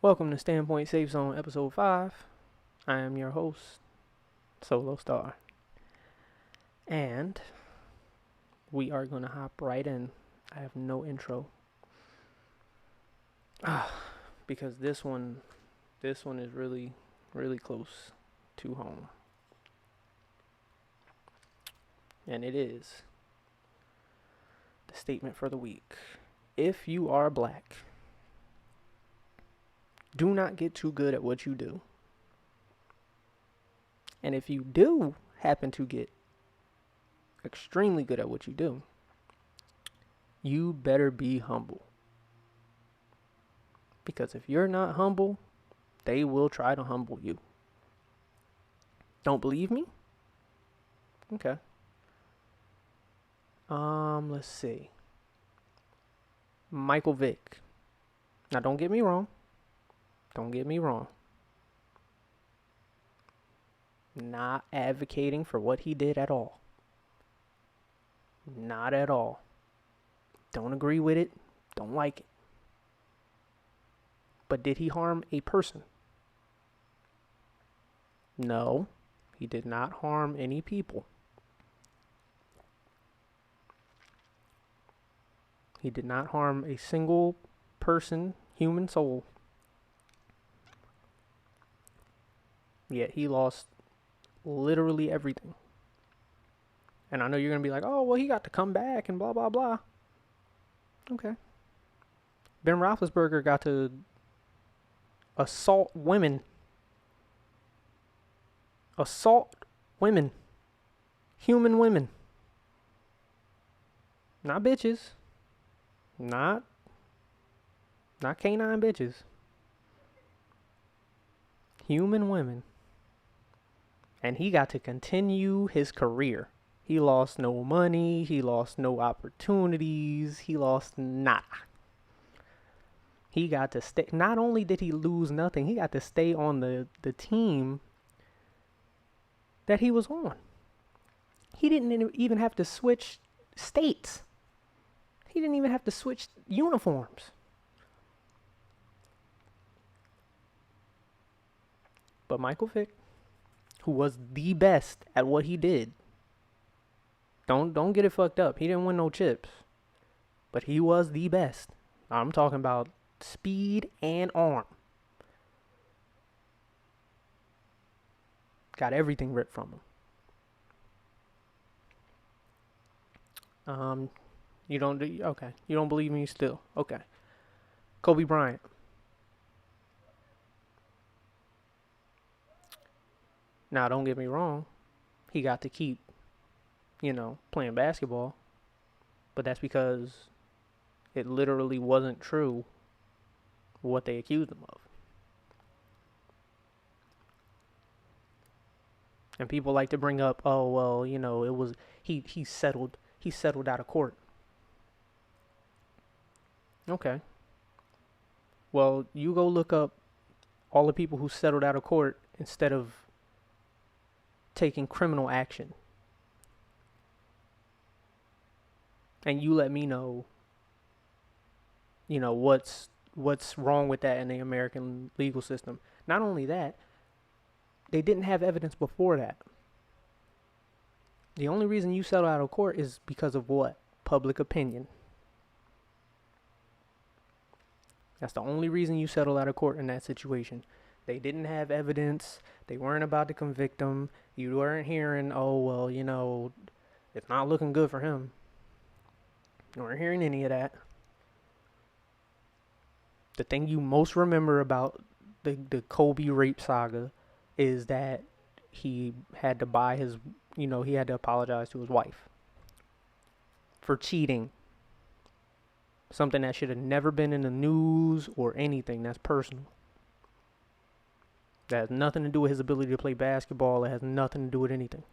Welcome to Standpoint Safe Zone Episode 5. I am your host, Solo Star. And we are going to hop right in. I have no intro. Because this one is really, really close to home. And it is the statement for the week. If you are black, do not get too good at what you do. And if you do happen to get extremely good at what you do, you better be humble. Because if you're not humble, they will try to humble you. Don't believe me? Okay. Let's see. Michael Vick. Now don't get me wrong. Not advocating for what he did at all. Not at all. Don't agree with it. Don't like it. But did he harm a person? No, he did not harm any people. He did not harm a single person, human soul. Yet he lost literally everything. And I know you're going to be like, oh, well, he got to come back and blah, blah, blah. Okay. Ben Roethlisberger got to assault women. Human women. Not bitches. Not canine bitches. Human women. And he got to continue his career. He lost no money. He lost no opportunities. He lost nada. He got to stay. Not only did he lose nothing, he got to stay on the team that he was on. He didn't even have to switch states. He didn't even have to switch uniforms. But Michael Vick, who was the best at what he did, don't get it fucked up. He didn't win no chips, but he was the best. I'm talking about speed and arm. Got everything ripped from him. You don't believe me still? Okay. Kobe Bryant. Now, don't get me wrong. He got to keep, playing basketball. But that's because it literally wasn't true what they accused him of. And people like to bring up, oh, well, it was, he settled out of court. Okay. Well, you go look up all the people who settled out of court instead of taking criminal action. And you let me know, what's wrong with that in the American legal system. Not only that, they didn't have evidence before that. The only reason you settle out of court is because of what? Public opinion. That's the only reason you settle out of court in that situation. They didn't have evidence. They weren't about to convict him. You weren't hearing, oh, well, it's not looking good for him. You weren't hearing any of that. The thing you most remember about the Kobe rape saga is that he had to buy his, he had to apologize to his wife for cheating. Something that should have never been in the news or anything. That's personal. That has nothing to do with his ability to play basketball. It has nothing to do with anything.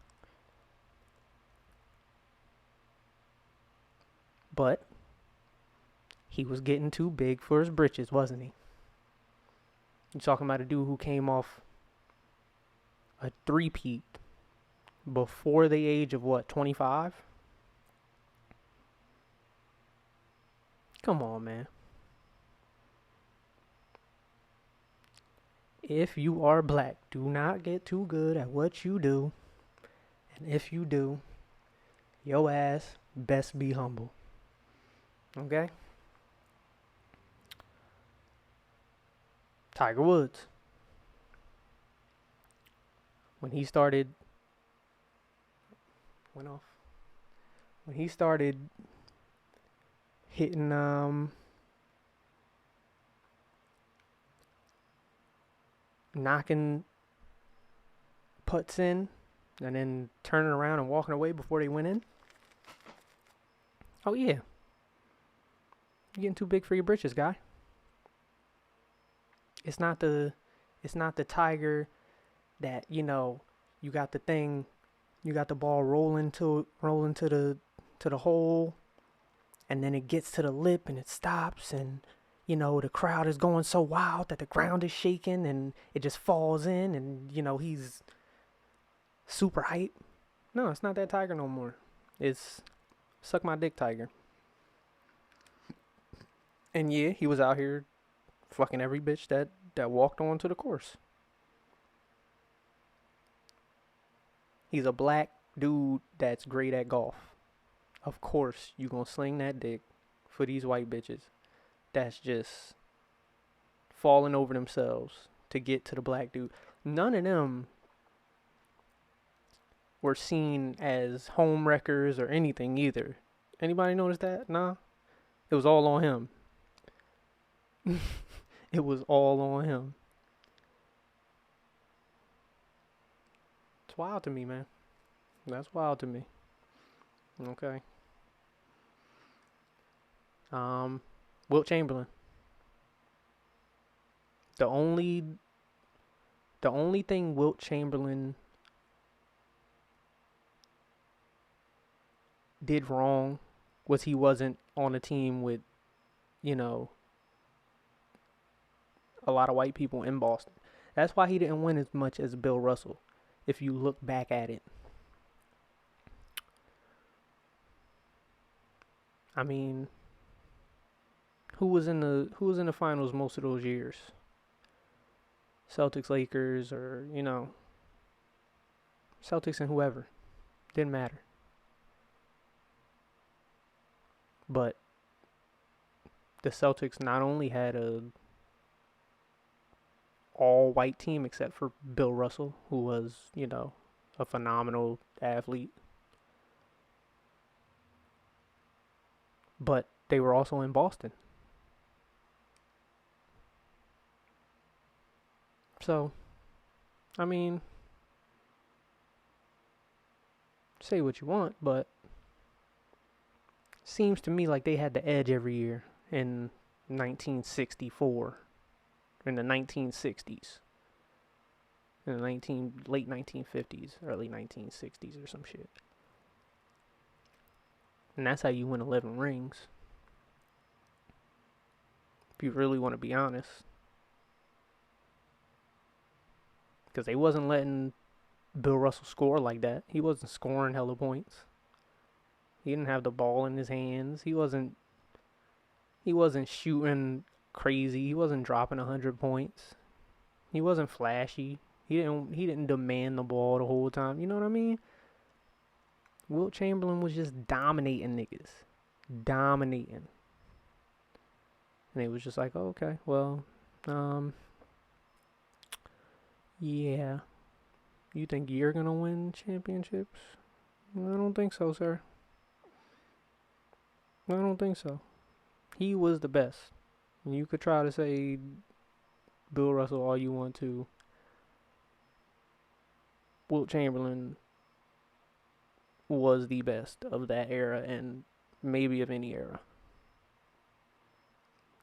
But he was getting too big for his britches, wasn't he? You're talking about a dude who came off a three-peat before the age of, 25? Come on, man. if you are black, do not get too good at what you do. And if you do, your ass best be humble. Okay? Tiger Woods. When he started, went off. When he started hitting, knocking putts in, and then turning around and walking away before they went in. Oh yeah, you're getting too big for your britches, guy. It's not the Tiger that, you got the thing, you got the ball rolling to the hole, and then it gets to the lip and it stops, and the crowd is going so wild that the ground is shaking and it just falls in, and he's super hype. No, it's not that Tiger no more. It's suck my dick Tiger. And yeah, he was out here fucking every bitch that walked onto the course. He's a black dude that's great at golf. Of course, you gonna sling that dick for these white bitches that's just falling over themselves to get to the black dude. None of them were seen as home wreckers or anything either. Anybody notice that? Nah. It was all on him. It was all on him. It's wild to me, man. That's wild to me. Okay. Wilt Chamberlain. The only thing Wilt Chamberlain did wrong was he wasn't on a team with, a lot of white people in Boston. That's why he didn't win as much as Bill Russell, if you look back at it. I mean, who was in the finals most of those years? Celtics, Lakers, or Celtics and whoever. Didn't matter. But the Celtics not only had a all white team except for Bill Russell, who was, a phenomenal athlete, but they were also in Boston. So, I mean, say what you want, but seems to me like they had the edge every year in 1964, in the 1960s, in the late 1950s, early 1960s or some shit. And that's how you win 11 rings. If you really want to be honest. Because they wasn't letting Bill Russell score like that. He wasn't scoring hella points. He didn't have the ball in his hands. He wasn't shooting crazy. He wasn't dropping 100 points. He wasn't flashy. He didn't demand the ball the whole time. You know what I mean? Wilt Chamberlain was just dominating niggas. Dominating. And it was just like, oh, okay, well, yeah. You think you're gonna win championships? I don't think so, sir. I don't think so. He was the best. You could try to say Bill Russell all you want to. Wilt Chamberlain was the best of that era and maybe of any era.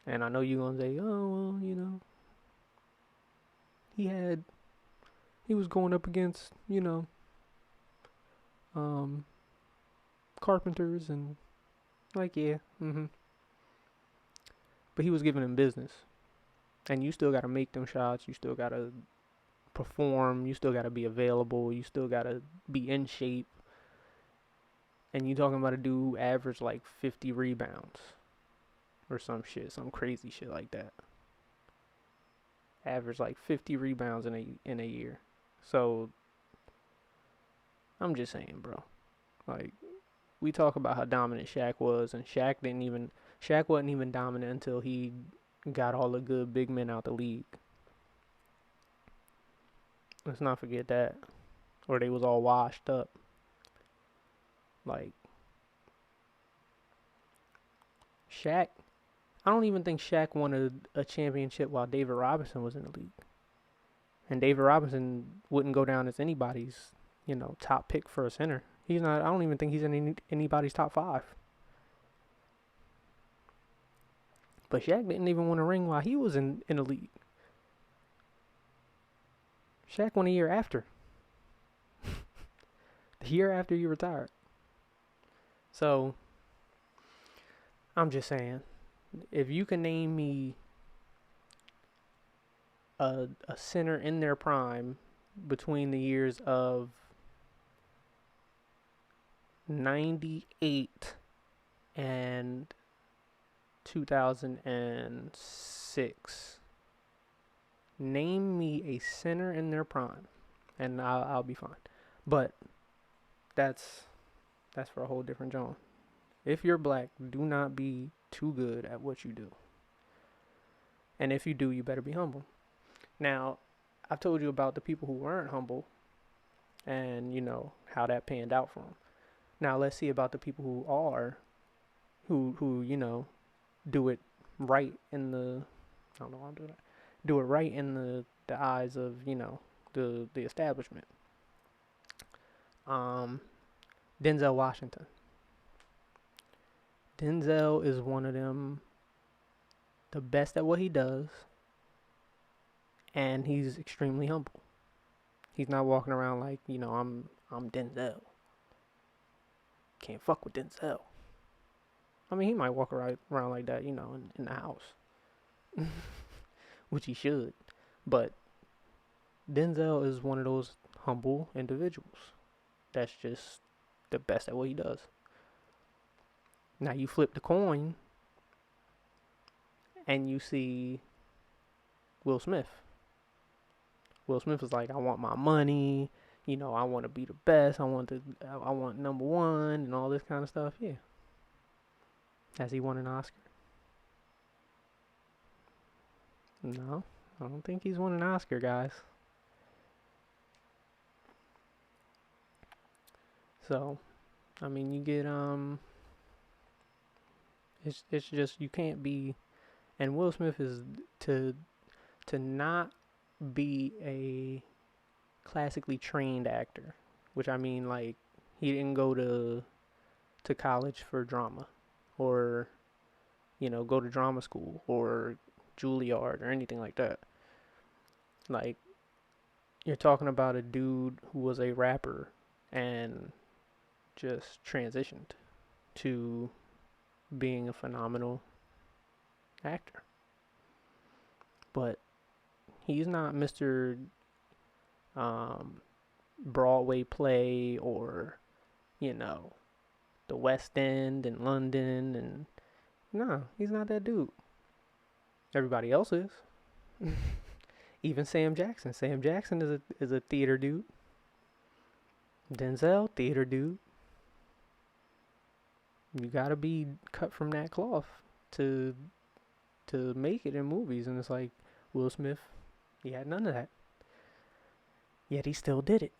And I know you're going to say, oh, well, he was going up against, carpenters and, like, yeah, But he was giving them business. And you still got to make them shots. You still got to perform. You still got to be available. You still got to be in shape. And you talking about a dude average like 50 rebounds or some shit, some crazy shit like that. averaged like 50 rebounds in a year. So I'm just saying, bro. Like, we talk about how dominant Shaq was, and Shaq wasn't even dominant until he got all the good big men out the league. Let's not forget that. Or they was all washed up. Like, Shaq, I don't even think Shaq won a championship while David Robinson was in the league. And David Robinson wouldn't go down as anybody's, top pick for a center. He's not. I don't even think he's in anybody's top 5. But Shaq didn't even win a ring while he was in the league. Shaq won a year after. The year after he retired. So, I'm just saying, if you can name me a center in their prime between the years of 98 and 2006, name me a center in their prime, and I'll be fine. But that's for a whole different genre. If you're black, do not be too good at what you do. And if you do, you better be humble. Now, I've told you about the people who weren't humble and, how that panned out for them. Now, let's see about the people who are, who do it right in the, I don't know how to do that. Do it right in the eyes of, the establishment. Denzel Washington. Denzel is one of them, the best at what he does, and he's extremely humble. He's not walking around like, I'm Denzel. Can't fuck with Denzel. I mean, he might walk around like that, in the house. Which he should. But Denzel is one of those humble individuals that's just the best at what he does. Now you flip the coin and you see Will Smith. Will Smith is like, I want my money, I want to be the best, I want number one and all this kind of stuff. Yeah. Has he won an Oscar? No, I don't think he's won an Oscar, guys. So, I mean, you get it's just you can't be, and Will Smith is to not be a classically trained actor, which I mean, like, he didn't go to college for drama, or go to drama school or Juilliard or anything like that. Like, you're talking about a dude who was a rapper and just transitioned to being a phenomenal actor. But he's not Mr. Broadway play or, the West End in London. And no, he's not that dude. Everybody else is. Even Sam Jackson. Sam Jackson is a theater dude. Denzel, theater dude. You gotta be cut from that cloth to make it in movies. And it's like, Will Smith, he had none of that. Yet he still did it.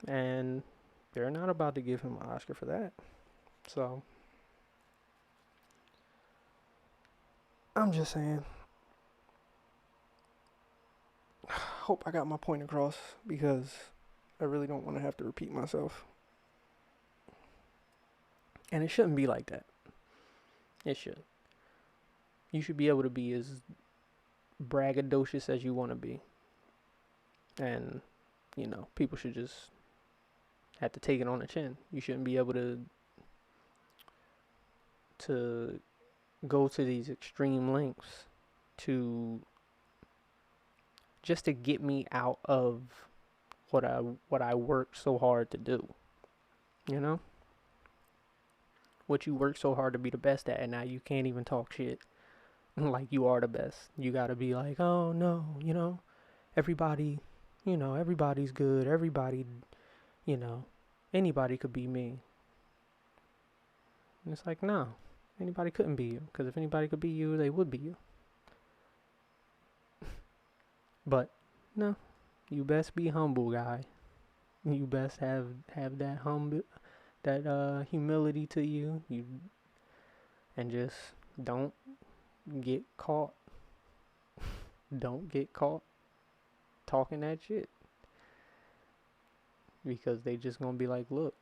And they're not about to give him an Oscar for that. So, I'm just saying. Hope I got my point across, because I really don't want to have to repeat myself. And it shouldn't be like that. It should. You should be able to be as braggadocious as you want to be. And, people should just have to take it on the chin. You shouldn't be able to go to these extreme lengths to get me out of what I worked so hard to do. What you worked so hard to be the best at, and now you can't even talk shit like you are the best. You gotta be like, oh no, everybody, everybody's good. Everybody, you know, anybody could be me. And it's like, no, anybody couldn't be you. Because if anybody could be you, they would be you. But no, you best be humble, guy. You best have that humility to you. And just don't get caught. Don't get caught talking that shit, because they just gonna be like, look,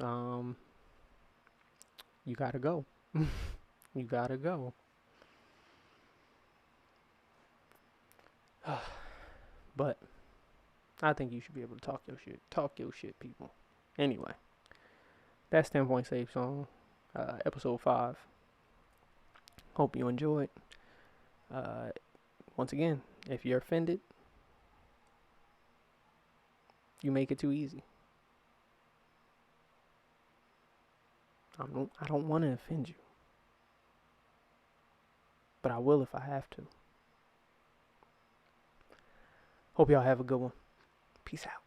um, you gotta go. You gotta go. But I think you should be able to talk your shit. Talk your shit, people. Anyway, that's 10 Point Safezone, episode 5. Hope you enjoyed. Uh, Once again, if you're offended, you make it too easy. I don't want to offend you, but I will if I have to. Hope y'all have a good one. Peace out.